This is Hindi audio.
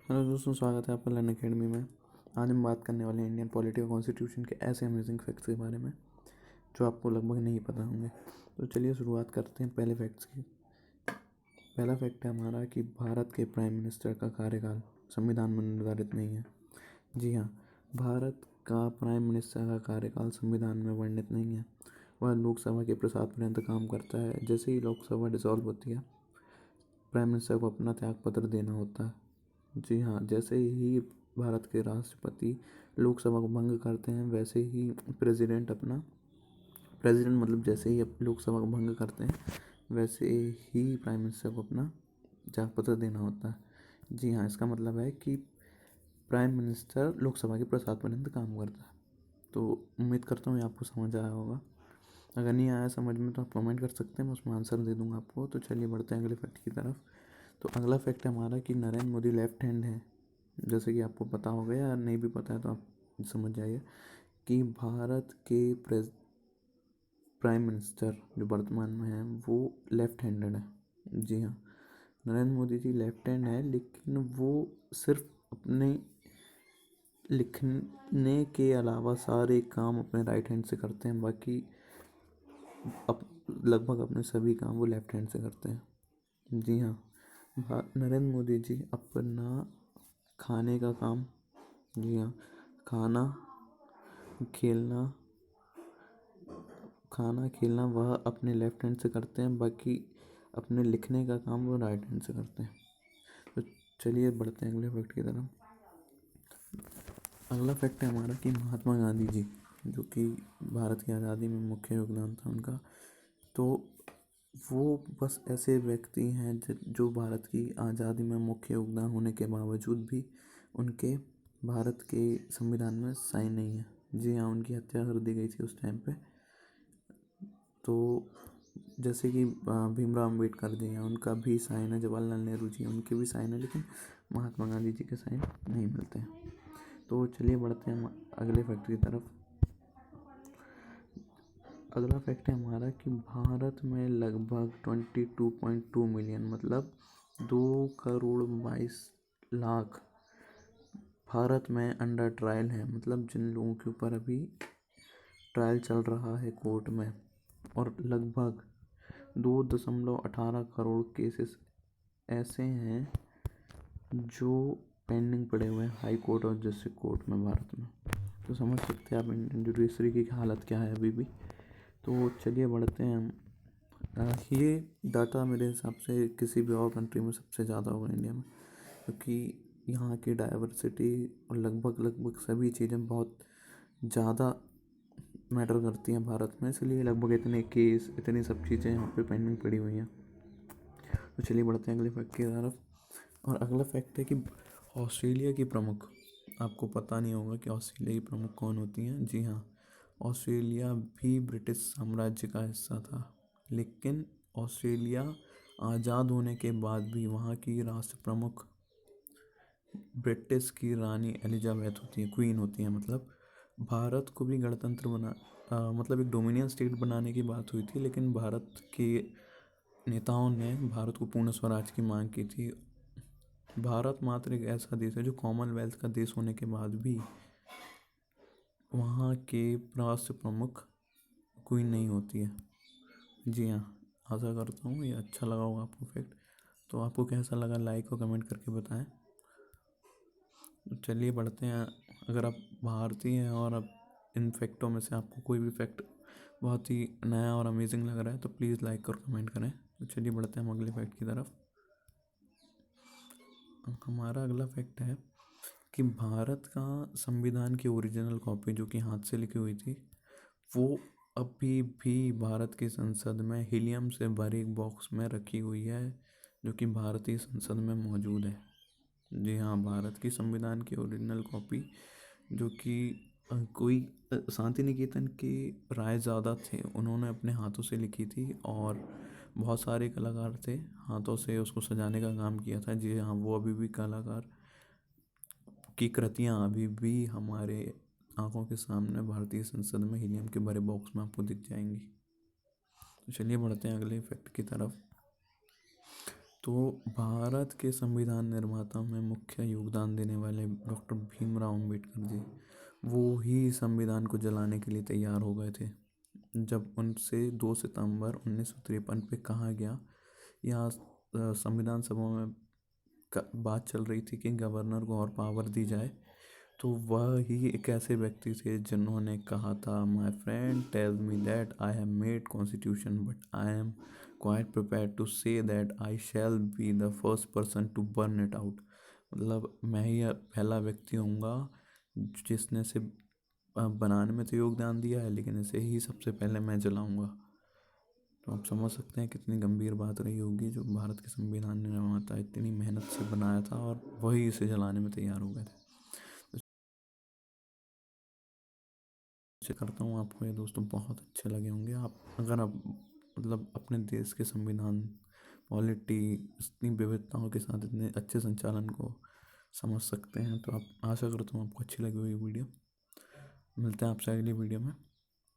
हेलो दोस्तों, स्वागत है आपका लर्न अकेडमी में। आज हम बात करने वाले हैं इंडियन पॉलिटी और कॉन्स्टिट्यूशन के ऐसे अमेजिंग फैक्ट्स के बारे में जो आपको लगभग नहीं पता होंगे। तो चलिए शुरुआत करते हैं पहले फैक्ट्स की। पहला फैक्ट है हमारा कि भारत के प्राइम मिनिस्टर का कार्यकाल संविधान में निर्धारित नहीं है। जी हाँ, भारत का प्राइम मिनिस्टर का कार्यकाल संविधान में वर्णित नहीं है। वह लोकसभा के प्रसाद पर्यंत काम करता है। जैसे ही लोकसभा डिसॉल्व होती है, प्राइम मिनिस्टर को अपना त्यागपत्र देना होता है। जी हाँ, जैसे ही भारत के राष्ट्रपति लोकसभा को भंग करते हैं, वैसे ही प्रेसिडेंट मतलब जैसे ही लोकसभा को भंग करते हैं, वैसे ही प्राइम मिनिस्टर को अपना त्यागपत्र देना होता है। जी हाँ, इसका मतलब है कि प्राइम मिनिस्टर लोकसभा के प्रसाद पर्यंत काम करता है। तो उम्मीद करता हूँ ये आपको समझ आया होगा। अगर नहीं आया समझ में तो आप कमेंट कर सकते हैं, मैं उसमें आंसर दे दूँगा आपको। तो चलिए बढ़ते हैं अगले फैक्ट की तरफ। तो अगला फैक्ट है हमारा कि नरेंद्र मोदी लेफ्ट हैंड है। जैसे कि आपको पता होगा या नहीं भी पता है तो आप समझ जाइए कि भारत के प्राइम मिनिस्टर जो वर्तमान में है वो लेफ्ट हैंडेड है। जी हाँ, नरेंद्र मोदी जी लेफ्ट हैंड है, लेकिन वो सिर्फ अपने लिखने के अलावा सारे काम अपने राइट हैंड से करते हैं। बाकी अप लगभग अपने सभी काम वो लेफ्ट हैंड से करते हैं। जी हाँ, नरेंद्र मोदी जी अपना खाने का काम, जी हाँ, खाना खेलना खाना खेलना वह अपने लेफ्ट हैंड से करते हैं। बाकी अपने लिखने का काम वो राइट हैंड से करते हैं। तो चलिए बढ़ते हैं अगले फैक्ट की तरफ। अगला फैक्ट है हमारा कि महात्मा गांधी जी, जो कि भारत की आज़ादी में मुख्य योगदान था उनका, तो वो बस ऐसे व्यक्ति हैं जो भारत की आज़ादी में मुख्य योगदान होने के बावजूद भी उनके भारत के संविधान में साइन नहीं है। जी हाँ, उनकी हत्या कर दी गई थी उस टाइम पे। तो जैसे कि भीमराव अम्बेडकर जी हैं, उनका भी साइन है। जवाहरलाल नेहरू जी उनके भी साइन है, लेकिन महात्मा गांधी जी के साइन नहीं मिलते हैं। तो चलिए बढ़ते हैं हम अगले फैक्ट की तरफ। अगला फैक्ट है हमारा कि भारत में लगभग 22.2 मिलियन मतलब 2 करोड़ 22 लाख भारत में अंडर ट्रायल है। मतलब जिन लोगों के ऊपर अभी ट्रायल चल रहा है कोर्ट में, और लगभग 2.18 करोड़ केसेस ऐसे हैं जो पेंडिंग पड़े हुए हैं हाई कोर्ट और डिस्ट्रिक्ट कोर्ट में भारत में। तो समझ सकते हैं आप इंडियन जुडिशरी की हालत क्या है अभी भी। तो चलिए बढ़ते हैं हम। ये डाटा मेरे हिसाब से किसी भी और कंट्री में सबसे ज़्यादा होगा इंडिया में, क्योंकि यहाँ की डाइवर्सिटी और लगभग सभी चीज़ें बहुत ज़्यादा मैटर करती हैं भारत में, इसलिए लगभग इतने केस इतनी सब चीज़ें यहाँ पे पेंडिंग पड़ी हुई हैं। तो चलिए बढ़ते हैं अगले फैक्ट की तरफ। और अगला फैक्ट है कि ऑस्ट्रेलिया की प्रमुख, आपको पता नहीं होगा कि ऑस्ट्रेलिया की प्रमुख कौन होती हैं। जी हाँ, ऑस्ट्रेलिया भी ब्रिटिश साम्राज्य का हिस्सा था, लेकिन ऑस्ट्रेलिया आज़ाद होने के बाद भी वहाँ की राष्ट्र प्रमुख ब्रिटिश की रानी एलिजाबेथ होती है, क्वीन होती है। मतलब भारत को भी गणतंत्र मतलब एक डोमिनियन स्टेट बनाने की बात हुई थी, लेकिन भारत के नेताओं ने भारत को पूर्ण स्वराज की मांग की थी। भारत मात्र एक ऐसा देश है जो कॉमनवेल्थ का देश होने के बाद भी वहाँ के राष्ट्र प्रमुख क्वीन नहीं होती है। जी हाँ, आशा करता हूँ ये अच्छा लगा होगा आपको फैक्ट। तो आपको कैसा लगा लाइक और कमेंट करके बताएं। तो चलिए बढ़ते हैं। अगर आप भारतीय हैं और अब इन फैक्टों में से आपको कोई भी फैक्ट बहुत ही नया और अमेजिंग लग रहा है तो प्लीज़ लाइक और कमेंट करें। तो चलिए बढ़ते हैं हम अगले फैक्ट की तरफ। हमारा अगला फैक्ट है कि भारत का संविधान की ओरिजिनल कॉपी जो कि हाथ से लिखी हुई थी, वो अभी भी भारत की संसद में हीलियम से भरे एक बॉक्स में रखी हुई है, जो कि भारतीय संसद में मौजूद है। जी हाँ, भारत की संविधान की ओरिजिनल कॉपी जो कि कोई शांति निकेतन के रायज़ादा थे, उन्होंने अपने हाथों से लिखी थी, और बहुत सारे कलाकार थे हाथों से उसको सजाने का काम किया था। जी हाँ, वो अभी भी कलाकार की कृतियाँ अभी भी हमारे आंखों के सामने भारतीय संसद में हीलियम के भरे बॉक्स में आपको दिख जाएंगी। तो चलिए बढ़ते हैं अगले फैक्ट की तरफ। तो भारत के संविधान निर्माता में मुख्य योगदान देने वाले डॉक्टर भीमराव अंबेडकर जी, वो ही संविधान को जलाने के लिए तैयार हो गए थे जब उनसे 2 सितंबर 1953 पे कहा गया। यहाँ संविधान सभा में बात चल रही थी कि गवर्नर को और पावर दी जाए, तो वह ही एक ऐसे व्यक्ति थे जिन्होंने कहा था, my friend tell me that I have made constitution but I am quite prepared to say that I shall be the first person to burn it out. मतलब मैं ही पहला व्यक्ति होऊंगा जिसने से बनाने में तो योगदान दिया है, लेकिन इसे ही सबसे पहले मैं जलाऊंगा। तो आप समझ सकते हैं कितनी गंभीर बात रही होगी, जो भारत के संविधान निर्माता इतनी मेहनत से बनाया था और वही इसे जलाने में तैयार हो गए थे। करता हूँ आपको ये दोस्तों बहुत अच्छे लगे होंगे। आप अगर आप मतलब अपने देश के संविधान, पॉलिटी, इतनी विविधताओं के साथ इतने अच्छे संचालन को समझ सकते हैं, तो आप आशा करता हूँ आपको अच्छी लगी हुई वीडियो। मिलते हैं आपसे अगली वीडियो में।